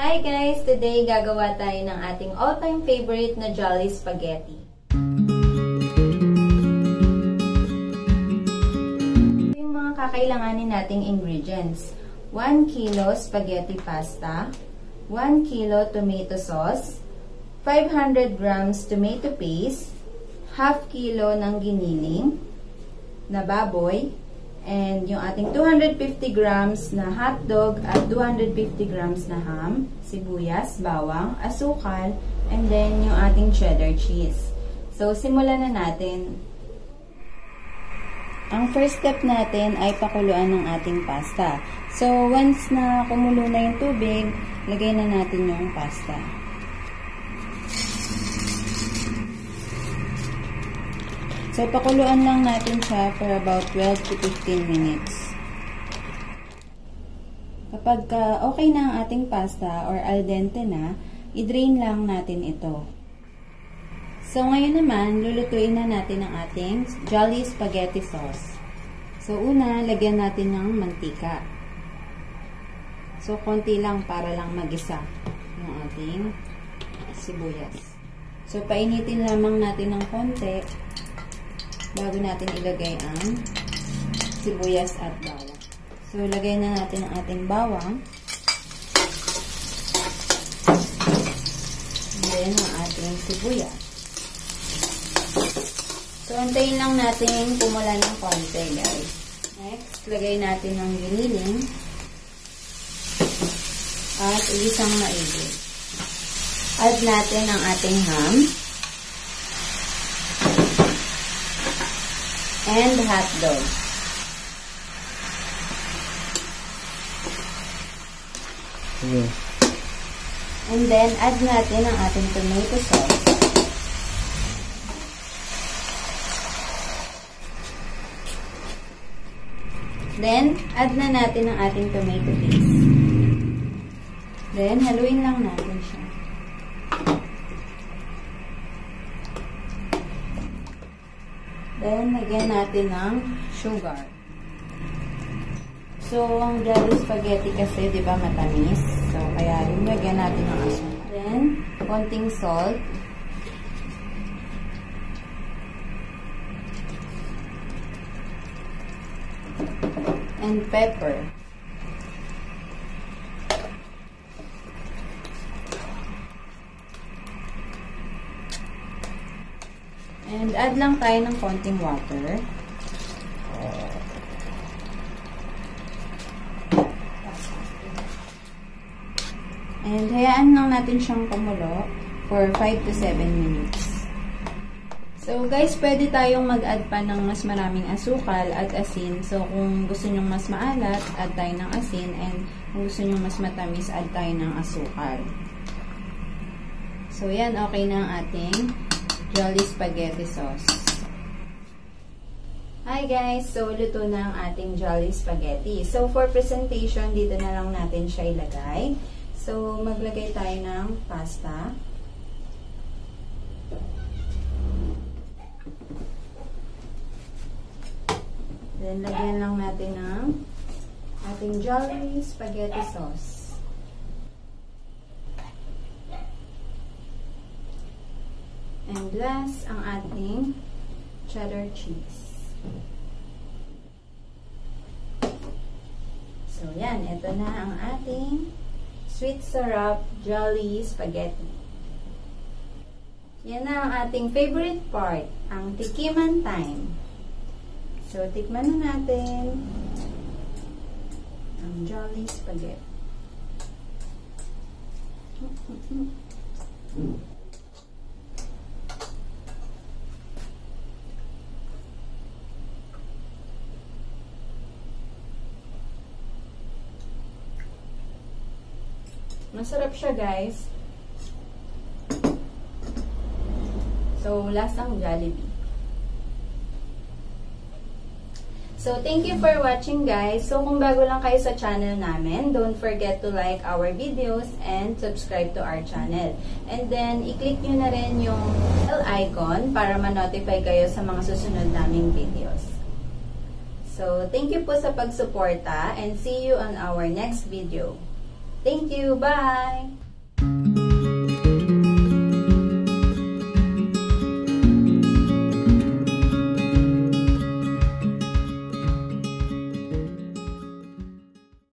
Hi guys! Today gagawa tayo ng ating all-time favorite na Jolly Spaghetti. Ito yung mga kakailanganin nating ingredients. 1 kilo spaghetti pasta, 1 kilo tomato sauce, 500 grams tomato paste, half kilo ng giniling na baboy, and yung ating 250 grams na hotdog at 250 grams na ham, sibuyas, bawang, asukal, and then yung ating cheddar cheese. So, simulan na natin. Ang first step natin ay pakuluan ng ating pasta. So, once na kumulo na yung tubig, lagay na natin yung pasta. So, pakuluan lang natin siya for about 12 to 15 minutes. Kapag okay na ang ating pasta or al dente na, i-drain lang natin ito. So, ngayon naman, lulutuin na natin ang ating Jolly Spaghetti Sauce. So, una, lagyan natin ng mantika. So, konti lang para lang magisa yung ating sibuyas. So, painitin lamang natin ng konti bago natin ilagay ang sibuyas at bawang. So, lagay na natin ang ating bawang. And then, ang ating sibuyas. So, antayin lang natin kumula ng konti, guys. Next, lagay natin ang giniling. At igisang maigi. Add natin ang ating ham. And hotdog. Okay. And then, add natin ang ating tomato sauce. Then, add na natin ang ating tomato paste. Then, haluin lang natin siya. Then, lagyan natin ng sugar. So, ang Jolly Spaghetti kasi, di ba, matamis. So, kaya rin lagyan natin ng asukal. Then, konting salt. And pepper. And add lang tayo ng konting water. And hayaan lang natin siyang kumulo for 5 to 7 minutes. So guys, pwede tayong mag-add pa ng mas maraming asukal at asin. So kung gusto nyo mas maalat, add tayo ng asin. And kung gusto nyo mas matamis, add tayo ng asukal. So yan, okay na ang ating Jolly Spaghetti Sauce. Hi guys! So, luto na ang ating Jolly Spaghetti. So, for presentation, dito na lang natin siya ilagay. So, maglagay tayo ng pasta. Then, lagyan lang natin ng ating Jolly Spaghetti Sauce. And last, ang ating cheddar cheese. So, yan. Ito na ang ating sweet syrup Jolly Spaghetti. Yan na ang ating favorite part, ang tikiman time. So, tikman na natin ang Jolly Spaghetti. Masarap siya, guys. So, last ang Jollibee. So, thank you for watching, guys. So, kung bago lang kayo sa channel namin, don't forget to like our videos and subscribe to our channel. And then, i-click nyo na rin yung bell icon para ma-notify kayo sa mga susunod naming videos. So, thank you po sa pagsuporta and see you on our next video. Thank you. Bye!